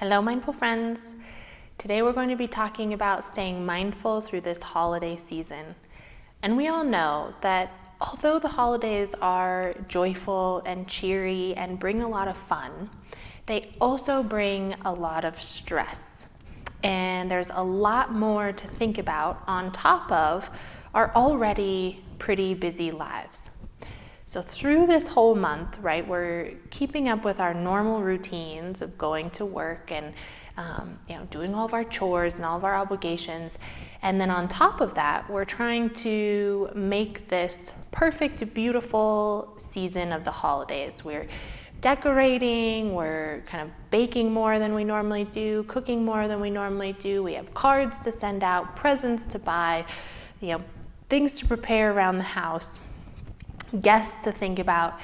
Hello, mindful friends. Today we're going to be talking about staying mindful through this holiday season. And we all know that although the holidays are joyful and cheery and bring a lot of fun, they also bring a lot of stress. And there's a lot more to think about on top of our already pretty busy lives. So through this whole month, right, we're keeping up with our normal routines of going to work and doing all of our chores and all of our obligations. And then on top of that, we're trying to make this perfect, beautiful season of the holidays. We're decorating, we're kind of baking more than we normally do, cooking more than we normally do. We have cards to send out, presents to buy, things to prepare around the house, guests to think about,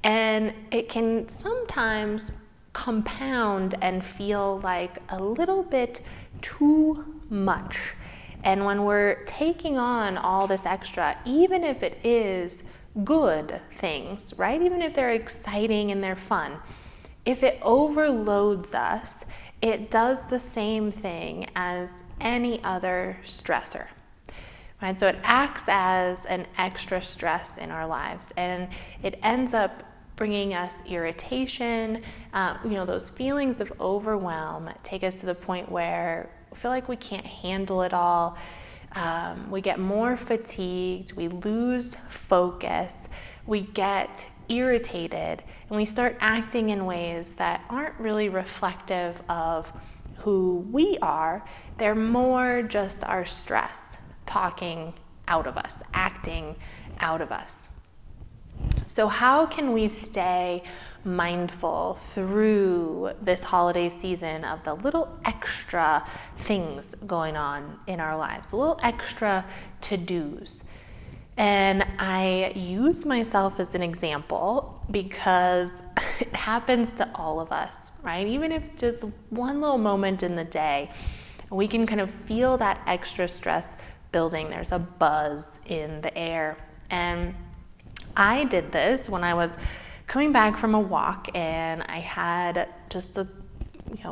and it can sometimes compound and feel like a little bit too much. And when we're taking on all this extra, even if it is good things, right? Even if they're exciting and they're fun, if it overloads us, it does the same thing as any other stressor. Right? So it acts as an extra stress in our lives, and it ends up bringing us irritation. Those feelings of overwhelm take us to the point where we feel like we can't handle it all. We get more fatigued, we lose focus, we get irritated, and we start acting in ways that aren't really reflective of who we are. They're more just our stress talking out of us, acting out of us. So how can we stay mindful through this holiday season of the little extra things going on in our lives, a little extra to-dos? And I use myself as an example because it happens to all of us, right? Even if just one little moment in the day, we can kind of feel that extra stress building. There's a buzz in the air. And I did this when I was coming back from a walk, and I had just a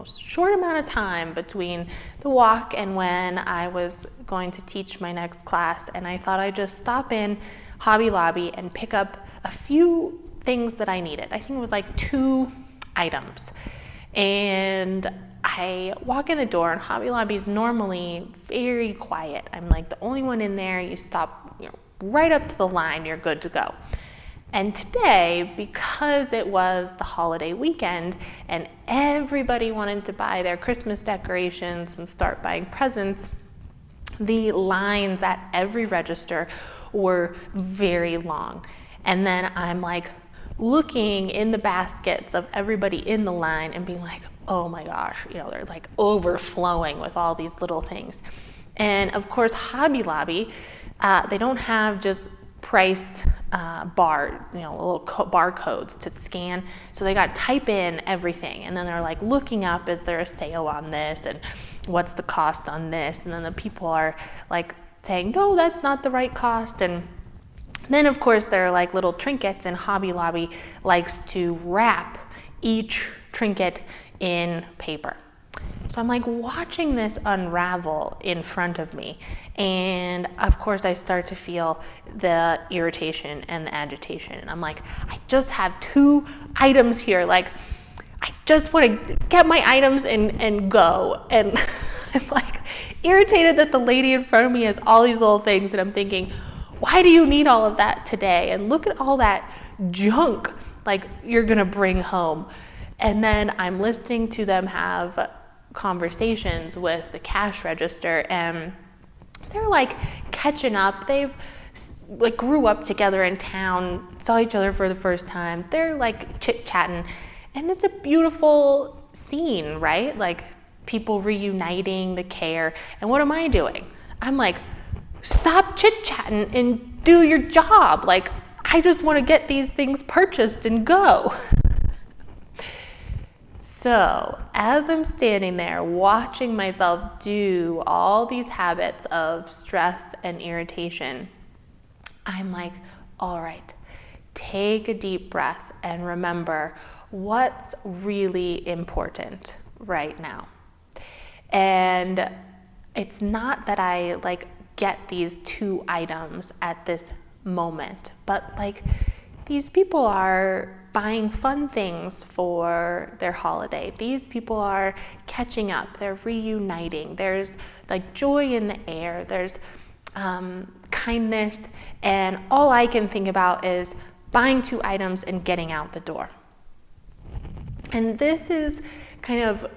short amount of time between the walk and when I was going to teach my next class, and I thought I'd just stop in Hobby Lobby and pick up a few things that I needed. I think it was like 2 items. And I walk in the door, and Hobby Lobby is normally very quiet. I'm like the only one in there. You stop right up to the line, you're good to go. And today, because it was the holiday weekend and everybody wanted to buy their Christmas decorations and start buying presents, the lines at every register were very long. And then I'm like looking in the baskets of everybody in the line and being like, oh my gosh, they're like overflowing with all these little things. And of course, Hobby Lobby, they don't have just price little barcodes to scan. So they got to type in everything. And then they're like looking up, is there a sale on this? And what's the cost on this? And then the people are like saying, no, that's not the right cost. And then of course there are like little trinkets, and Hobby Lobby likes to wrap each trinket in paper. So I'm like watching this unravel in front of me, and of course I start to feel the irritation and the agitation, and I'm like, I just have 2 items here, like I just want to get my items and go. And I'm like irritated that the lady in front of me has all these little things, and I'm thinking, why do you need all of that today? And look at all that junk like you're gonna bring home. And then I'm listening to them have conversations with the cash register, and they're like catching up. They've like grew up together in town, saw each other for the first time. They're like chit-chatting, and it's a beautiful scene, right? Like people reuniting, the care. And what am I doing? I'm like, stop chit-chatting and do your job. Like, I just want to get these things purchased and go. So as I'm standing there watching myself do all these habits of stress and irritation, I'm like, all right, take a deep breath and remember what's really important. right now. And it's not that I like get these 2 items at this moment, but like these people are buying fun things for their holiday. These people are catching up, they're reuniting. There's like joy in the air, there's kindness, and all I can think about is buying 2 items and getting out the door. And this is kind of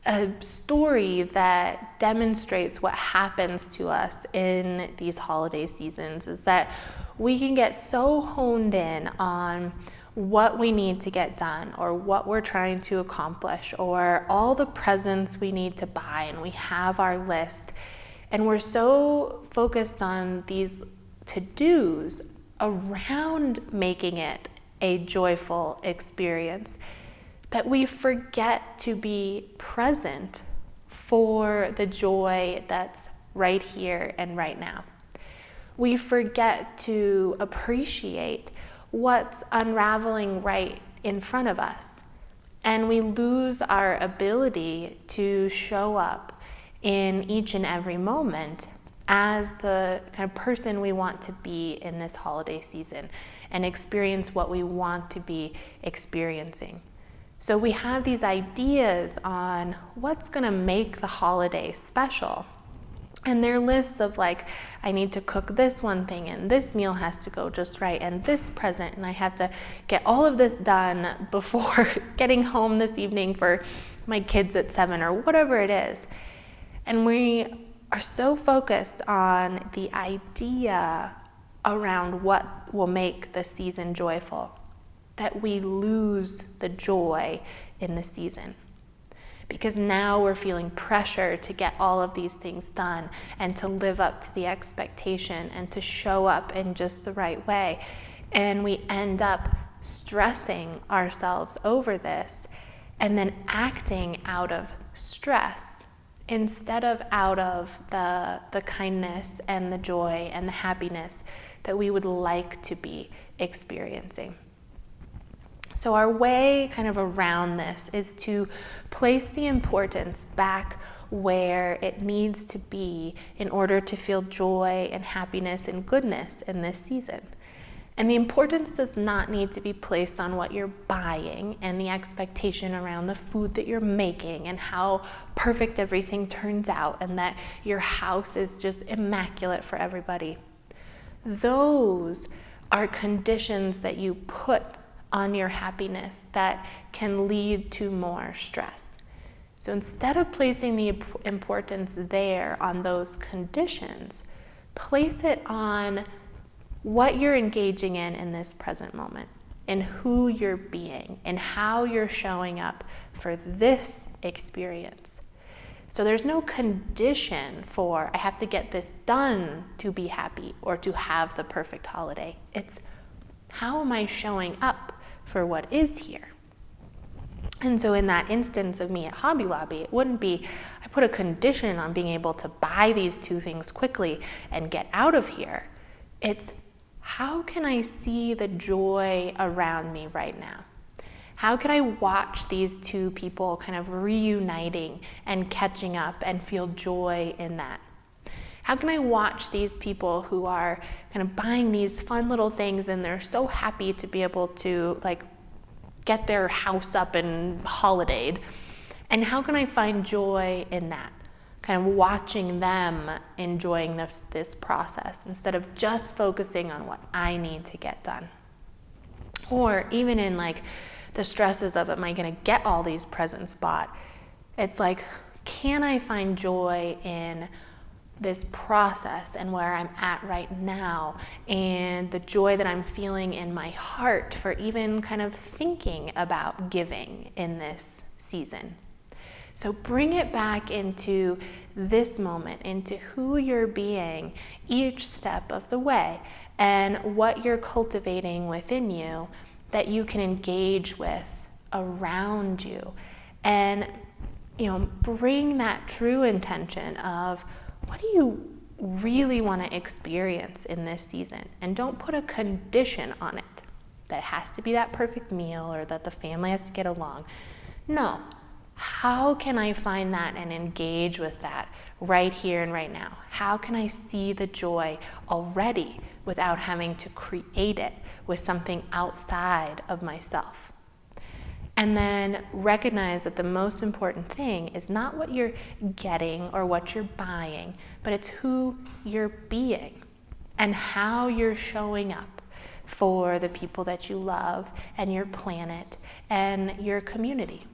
a story that demonstrates what happens to us in these holiday seasons, is that we can get so honed in on what we need to get done or what we're trying to accomplish or all the presents we need to buy, and we have our list, and we're so focused on these to-dos around making it a joyful experience that we forget to be present for the joy that's right here and right now. We forget to appreciate what's unraveling right in front of us. And we lose our ability to show up in each and every moment as the kind of person we want to be in this holiday season and experience what we want to be experiencing. So we have these ideas on what's going to make the holiday special. And they're lists of like, I need to cook this one thing, and this meal has to go just right, and this present, and I have to get all of this done before getting home this evening for my kids at 7 or whatever it is. And we are so focused on the idea around what will make the season joyful that we lose the joy in the season. Because now we're feeling pressure to get all of these things done and to live up to the expectation and to show up in just the right way. And we end up stressing ourselves over this and then acting out of stress instead of out of the kindness and the joy and the happiness that we would like to be experiencing. So our way kind of around this is to place the importance back where it needs to be in order to feel joy and happiness and goodness in this season. And the importance does not need to be placed on what you're buying and the expectation around the food that you're making and how perfect everything turns out and that your house is just immaculate for everybody. Those are conditions that you put on your happiness that can lead to more stress. So instead of placing the importance there on those conditions, place it on what you're engaging in this present moment, and who you're being, and how you're showing up for this experience. So there's no condition for, I have to get this done to be happy or to have the perfect holiday. It's, how am I showing up for what is here? And so in that instance of me at Hobby Lobby, it wouldn't be, I put a condition on being able to buy these 2 things quickly and get out of here. It's, how can I see the joy around me right now? How can I watch these 2 people kind of reuniting and catching up and feel joy in that? How can I watch these people who are kind of buying these fun little things and they're so happy to be able to like get their house up and holidayed? And how can I find joy in that? Kind of watching them enjoying this process instead of just focusing on what I need to get done. Or even in like the stresses of, am I going to get all these presents bought? It's like, can I find joy in this process and where I'm at right now, and the joy that I'm feeling in my heart for even kind of thinking about giving in this season? So bring it back into this moment, into who you're being each step of the way, and what you're cultivating within you that you can engage with around you. And bring that true intention of, what do you really want to experience in this season? And don't put a condition on it that it has to be that perfect meal or that the family has to get along. No, How can I find that and engage with that right here and right now? How can I see the joy already without having to create it with something outside of myself? And then recognize that the most important thing is not what you're getting or what you're buying, but it's who you're being and how you're showing up for the people that you love and your planet and your community.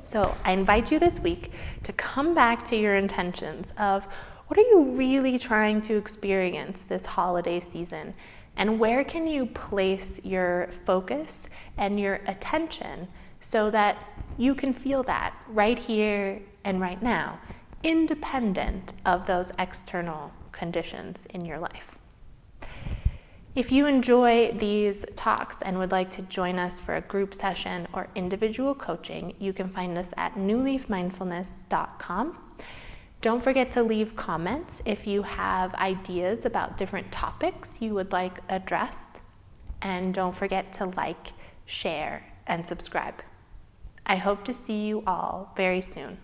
So I invite you this week to come back to your intentions of what are you really trying to experience this holiday season, and where can you place your focus and your attention so that you can feel that right here and right now, independent of those external conditions in your life. If you enjoy these talks and would like to join us for a group session or individual coaching, you can find us at newleafmindfulness.com. Don't forget to leave comments if you have ideas about different topics you would like addressed. And don't forget to like, share, and subscribe. I hope to see you all very soon.